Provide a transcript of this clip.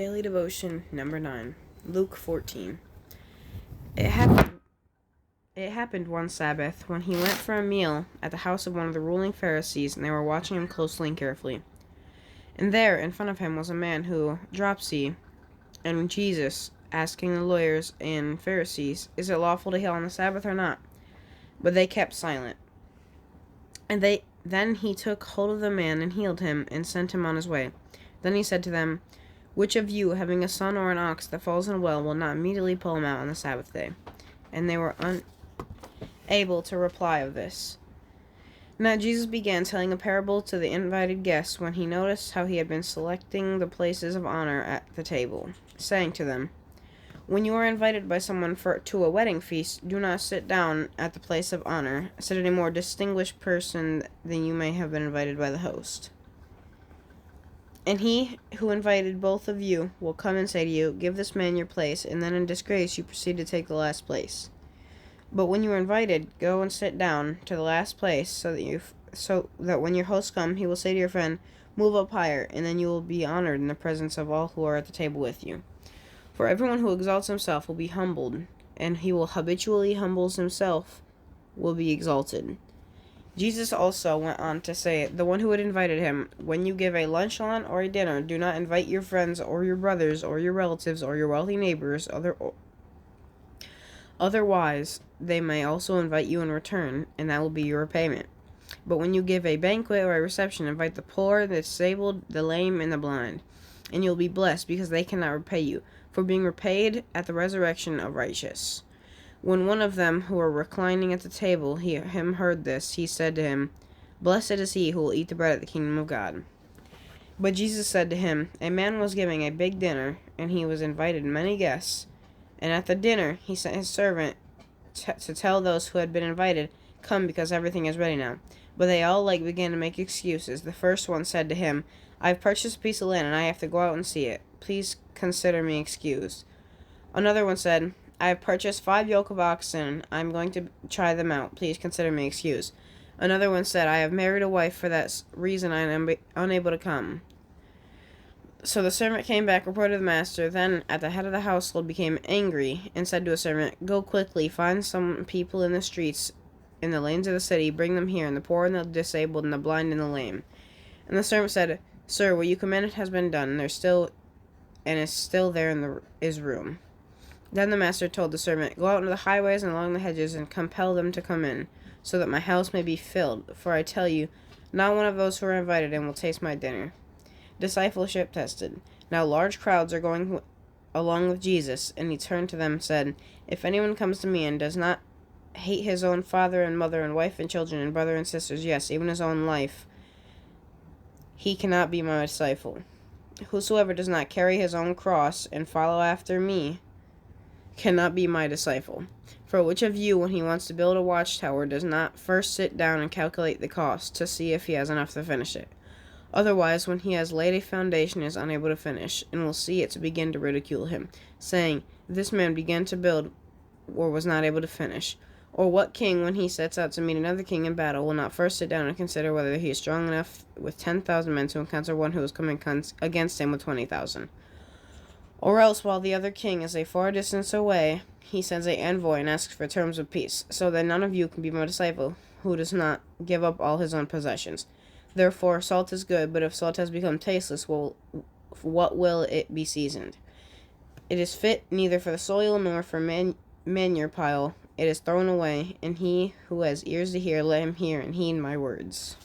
Daily Devotion number 9, Luke14. It happened one Sabbath when he went for a meal at the house of one of the ruling Pharisees, and they were watching him closely and carefully. And there, in front of him, was a man who dropsy, and Jesus, asking the lawyers and Pharisees, "Is it lawful to heal on the Sabbath or not?" But they kept silent. And then he took hold of the man and healed him, and sent him on his way. Then he said to them, "Which of you, having a son or an ox that falls in a well, will not immediately pull him out on the Sabbath day?" And they were unable to reply of this. Now Jesus began telling a parable to the invited guests when he noticed how he had been selecting the places of honor at the table, saying to them, "When you are invited by someone to a wedding feast, do not sit down at the place of honor. Sit at a more distinguished person than you may have been invited by the host. And he who invited both of you will come and say to you, 'Give this man your place,' and then in disgrace you proceed to take the last place. But when you are invited, go and sit down to the last place, so that when your host comes, he will say to your friend, 'Move up higher,' and then you will be honored in the presence of all who are at the table with you. For everyone who exalts himself will be humbled, and he who habitually humbles himself will be exalted." Jesus also went on to say, "The one who had invited him, when you give a luncheon or a dinner, do not invite your friends or your brothers or your relatives or your wealthy neighbors. Otherwise, they may also invite you in return, and that will be your repayment. But when you give a banquet or a reception, invite the poor, the disabled, the lame, and the blind, and you'll be blessed, because they cannot repay you, for being repaid at the resurrection of righteous." When one of them who were reclining at the table heard this, he said to him, "Blessed is he who will eat the bread of the kingdom of God." But Jesus said to him, "A man was giving a big dinner, and he was invited many guests. And at the dinner he sent his servant to tell those who had been invited, 'Come, because everything is ready now.' But they all began to make excuses. The first one said to him, 'I have purchased a piece of land, and I have to go out and see it. Please consider me excused.' Another one said, 'I have purchased 5 yoke of oxen. I am going to try them out. Please consider me excused.' Another one said, 'I have married a wife. For that reason I am unable to come.' So the servant came back, reported to the master. Then at the head of the household became angry and said to his servant, 'Go quickly, find some people in the streets, in the lanes of the city, bring them here, and the poor and the disabled and the blind and the lame.' And the servant said, 'Sir, what you commanded has been done, and is still there is room.' Then the master told the servant, 'Go out into the highways and along the hedges, and compel them to come in, so that my house may be filled. For I tell you, not one of those who are invited in will taste my dinner.'" Discipleship tested. Now large crowds are going along with Jesus, and he turned to them and said, "If anyone comes to me and does not hate his own father and mother and wife and children and brother and sisters, yes, even his own life, he cannot be my disciple. Whosoever does not carry his own cross and follow after me cannot be my disciple. For which of you, when he wants to build a watchtower, does not first sit down and calculate the cost to see if he has enough to finish it? Otherwise, when he has laid a foundation, he is unable to finish, and will see it to begin to ridicule him, saying, 'This man began to build, or was not able to finish.' Or what king, when he sets out to meet another king in battle, will not first sit down and consider whether he is strong enough with 10,000 men to encounter one who is coming against him with 20,000? Or else, while the other king is a far distance away, he sends an envoy and asks for terms of peace. So that none of you can be my disciple who does not give up all his own possessions. Therefore, salt is good, but if salt has become tasteless, what will it be seasoned? It is fit neither for the soil nor for manure pile. It is thrown away. And he who has ears to hear, let him hear and heed my words."